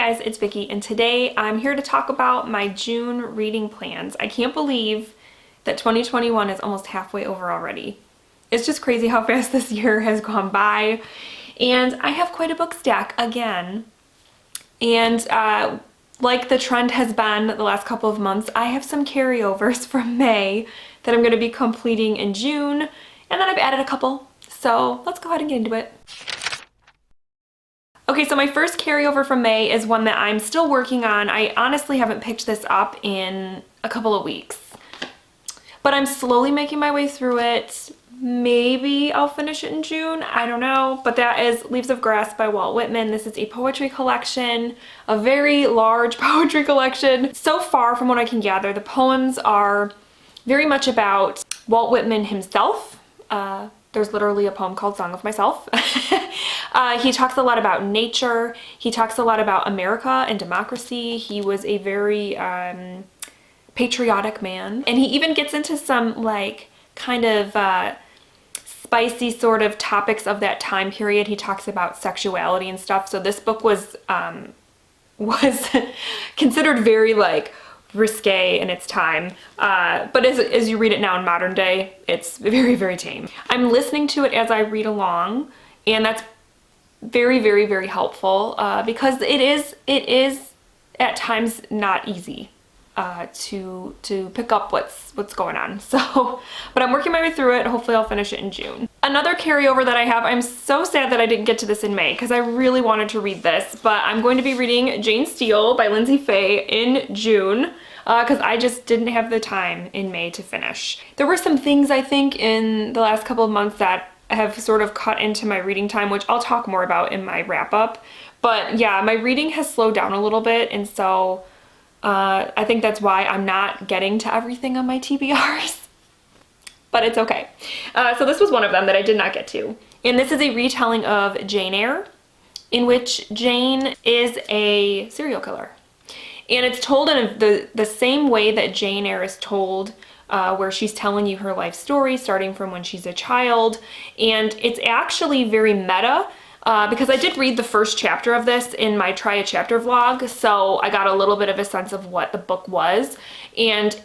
Hi guys, it's Vicky, and today I'm here to talk about my June reading plans. I can't believe that 2021 is almost halfway over already. It's just crazy how fast this year has gone by, and I have quite a book stack again. And like the trend has been the last couple of months, I have some carryovers from May that I'm going to be completing in June, and then I've added a couple. So let's go ahead and get into it. Okay, so my first carryover from May is one that I'm still working on. I honestly haven't picked this up in a couple of weeks, but I'm slowly making my way through it. Maybe I'll finish it in June, I don't know, but that is Leaves of Grass by Walt Whitman. This is a poetry collection, a very large poetry collection. So far, from what I can gather, the poems are very much about Walt Whitman himself. There's literally a poem called Song of Myself. He talks a lot about nature. He talks a lot about America and democracy. He was a very patriotic man. And he even gets into some like kind of spicy sort of topics of that time period. He talks about sexuality and stuff. So this book was considered very like risque in its time, but as you read it now in modern day, it's very, very tame. I'm listening to it as I read along, and that's very, very, very helpful because it is at times not easy to pick up what's going on. So, but I'm working my way through it. Hopefully I'll finish it in June. Another carryover that I have, I'm so sad that I didn't get to this in May because I really wanted to read this, but I'm going to be reading Jane Steele by Lindsay Fay in June because I just didn't have the time in May to finish. There were some things I think in the last couple of months that have sort of cut into my reading time, which I'll talk more about in my wrap up. But yeah, my reading has slowed down a little bit, and so I think that's why I'm not getting to everything on my TBRs. But it's okay. So this was one of them that I did not get to. And this is a retelling of Jane Eyre, in which Jane is a serial killer. And it's told in the same way that Jane Eyre is told, where she's telling you her life story, starting from when she's a child. And it's actually very meta, because I did read the first chapter of this in my Try a Chapter vlog, so I got a little bit of a sense of what the book was. And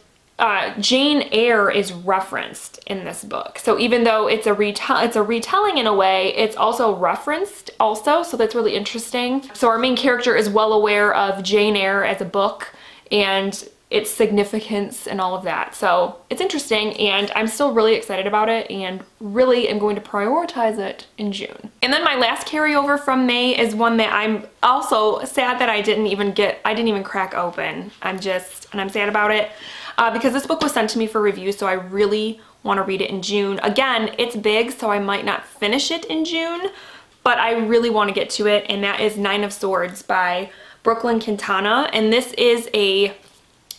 Jane Eyre is referenced in this book. So even though it's a retelling in a way, it's also referenced also, so that's really interesting. So our main character is well aware of Jane Eyre as a book and its significance and all of that. So it's interesting, and I'm still really excited about it and really am going to prioritize it in June. And then my last carryover from May is one that I'm also sad that I didn't even crack open. I'm sad about it. Because this book was sent to me for review, so I really want to read it in June. Again, it's big, so I might not finish it in June, but I really want to get to it, and that is Nine of Swords by Brooklyn Quintana. And this is a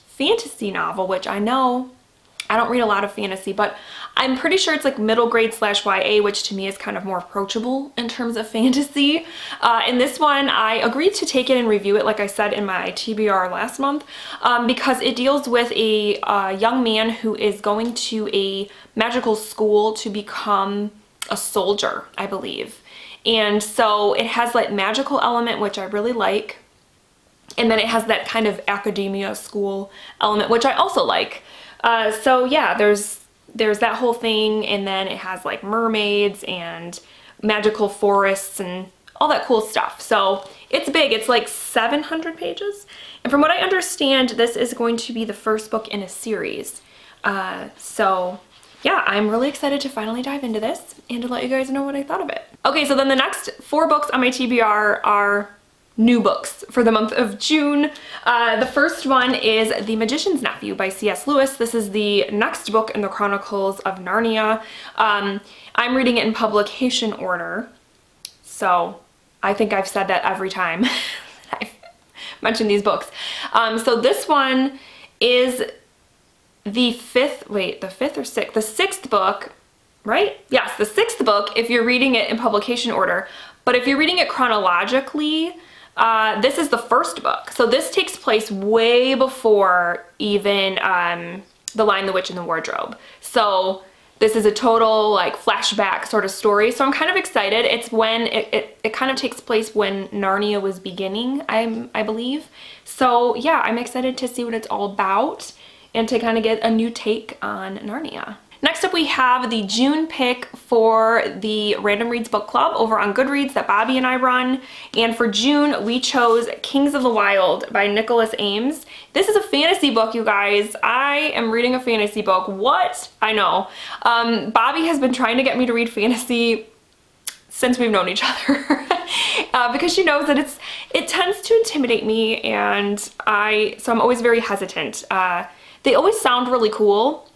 fantasy novel, which I know I don't read a lot of fantasy, but I'm pretty sure it's like middle grade / YA, which to me is kind of more approachable in terms of fantasy. In this one, I agreed to take it and review it, like I said in my TBR last month, because it deals with a young man who is going to a magical school to become a soldier, I believe. And so it has like magical element, which I really like. And then it has that kind of academia school element, which I also like. So yeah, there's that whole thing, and then it has like mermaids and magical forests and all that cool stuff. So it's big. It's like 700 pages. And from what I understand, this is going to be the first book in a series. So yeah, I'm really excited to finally dive into this and to let you guys know what I thought of it. Okay, so then the next 4 books on my TBR are new books for the month of June. The first one is The Magicians Nephew by C.S. Lewis. This is the next book in the Chronicles of Narnia. I'm reading it in publication order, so I think I've said that every time I've mentioned these books. So this one is the sixth book, right? Yes, the 6th book if you're reading it in publication order, but if you're reading it chronologically, this is the first book. So this takes place way before even The Lion, the Witch, and the Wardrobe. So this is a total like flashback sort of story. So I'm kind of excited. It's when it kind of takes place when Narnia was beginning, I believe. So yeah, I'm excited to see what it's all about and to kind of get a new take on Narnia. Next up, we have the June pick for the Random Reads Book Club over on Goodreads that Bobby and I run. And for June, we chose Kings of the Wild by Nicholas Ames. This is a fantasy book, you guys. I am reading a fantasy book. What? I know. Bobby has been trying to get me to read fantasy since we've known each other because she knows that it tends to intimidate me, and so I'm always very hesitant. They always sound really cool,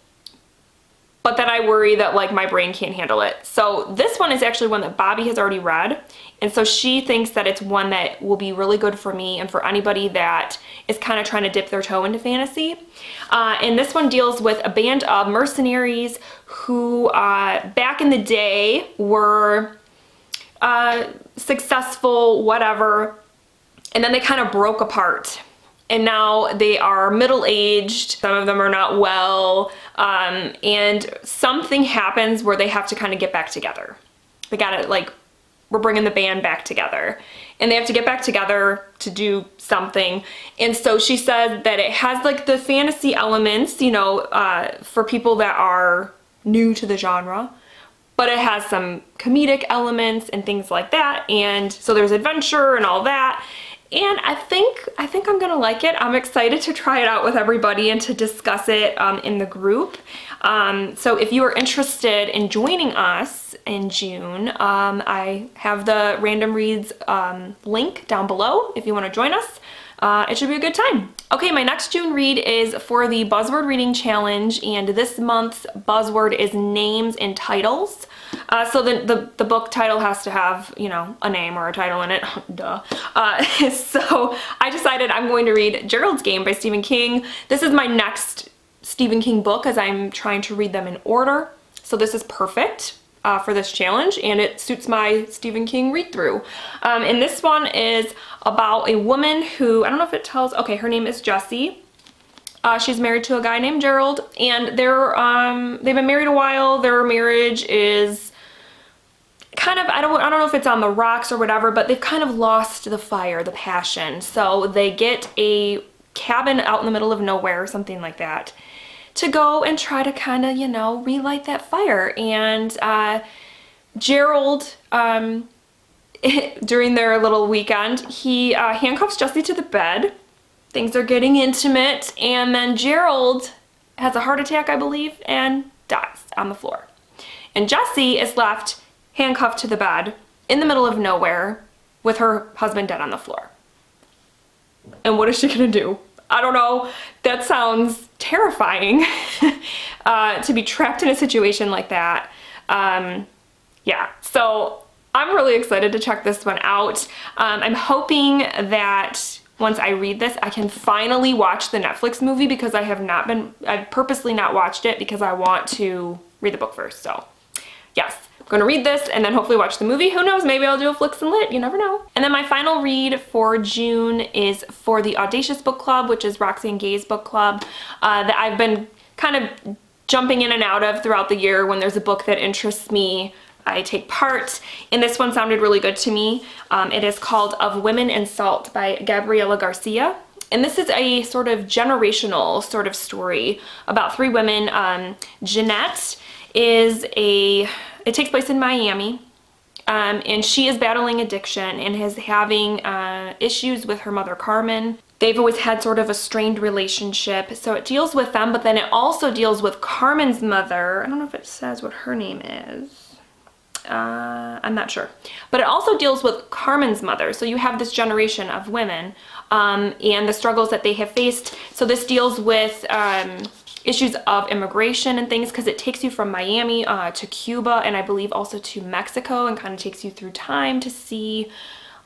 but then I worry that like my brain can't handle it. So this one is actually one that Bobby has already read. And so she thinks that it's one that will be really good for me and for anybody that is kind of trying to dip their toe into fantasy. And this one deals with a band of mercenaries who back in the day were successful, whatever, and then they kind of broke apart. And now they are middle-aged, some of them are not well, and something happens where they have to kind of get back together. They gotta, like, we're bringing the band back together. And they have to get back together to do something. And so she said that it has, like, the fantasy elements, you know, for people that are new to the genre. But it has some comedic elements and things like that. And so there's adventure and all that. And I think I'm gonna like it. I'm excited to try it out with everybody and to discuss it in the group. So if you are interested in joining us in June, I have the Random Reads link down below if you want to join us. It should be a good time. Okay, my next June read is for the Buzzword Reading Challenge, and this month's buzzword is names and titles. So the book title has to have, you know, a name or a title in it, duh. So I decided I'm going to read Geralds Game by Stephen King. This is my next Stephen King book as I'm trying to read them in order. So this is perfect for this challenge, and it suits my Stephen King read through. And this one is about a woman who, I don't know if it tells, okay, her name is Jessie. She's married to a guy named Gerald, and they've been married a while. Their marriage is kind of, I don't know if it's on the rocks or whatever, but they've kind of lost the fire, the passion. So they get a cabin out in the middle of nowhere, something like that, to go and try to kind of, you know, relight that fire. And Gerald, during their little weekend, he handcuffs Jessie to the bed. Things are getting intimate, and then Gerald has a heart attack, I believe, and dies on the floor. And Jessie is left handcuffed to the bed in the middle of nowhere with her husband dead on the floor. And what is she gonna do? I don't know. That sounds terrifying to be trapped in a situation like that. Yeah, so I'm really excited to check this one out. I'm hoping that once I read this, I can finally watch the Netflix movie, because I've purposely not watched it because I want to read the book first. So yes, I'm gonna read this and then hopefully watch the movie. Who knows, maybe I'll do a Flicks and Lit, you never know. And then my final read for June is for the Audacious Book Club, which is Roxanne Gay's book club that I've been kind of jumping in and out of throughout the year. When there's a book that interests me, I take part, and this one sounded really good to me. It is called Of Women and Salt by Gabriela Garcia. And this is a sort of generational sort of story about three women. Jeanette it takes place in Miami, and she is battling addiction and is having issues with her mother Carmen. They've always had sort of a strained relationship, so it deals with them, but then it also deals with Carmen's mother. I don't know if it says what her name is. I'm not sure. But it also deals with Carmen's mother. So you have this generation of women and the struggles that they have faced. So this deals with issues of immigration and things, because it takes you from Miami to Cuba, and I believe also to Mexico, and kind of takes you through time to see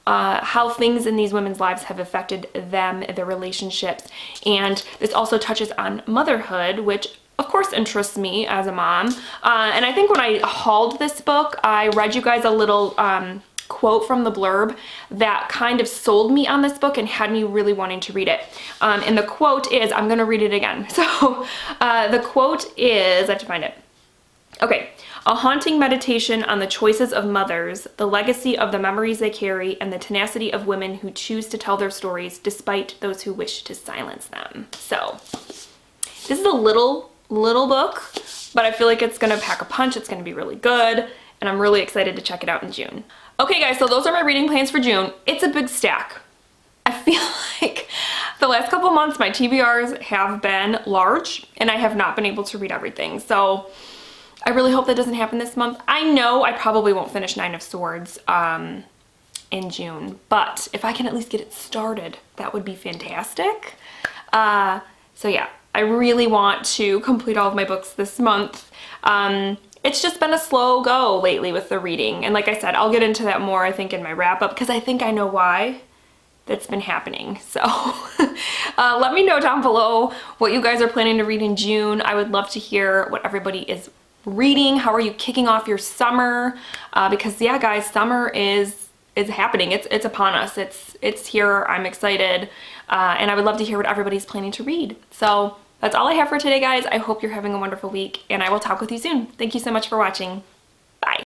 how things in these women's lives have affected them, their relationships. And this also touches on motherhood, which of course interests me as a mom. And I think when I hauled this book, I read you guys a little quote from the blurb that kind of sold me on this book and had me really wanting to read it. And the quote is, I'm gonna read it again. So the quote is, I have to find it. Okay, a haunting meditation on the choices of mothers, the legacy of the memories they carry, and the tenacity of women who choose to tell their stories despite those who wish to silence them. So, this is a little book, but I feel like it's gonna pack a punch. It's gonna be really good, and I'm really excited to check it out in June. Okay guys, so those are my reading plans for June. It's a big stack. I feel like the last couple months my TBRs have been large, and I have not been able to read everything. So I really hope that doesn't happen this month. I know I probably won't finish Nine of Swords in June, but if I can at least get it started, that would be fantastic. So yeah, I really want to complete all of my books this month. It's just been a slow go lately with the reading. And like I said, I'll get into that more, I think, in my wrap up, because I think I know why that's been happening. So let me know down below what you guys are planning to read in June. I would love to hear what everybody is reading. How are you kicking off your summer? Because yeah, guys, summer is happening. It's upon us. It's here. I'm excited. And I would love to hear what everybody's planning to read. So that's all I have for today, guys. I hope you're having a wonderful week, and I will talk with you soon. Thank you so much for watching.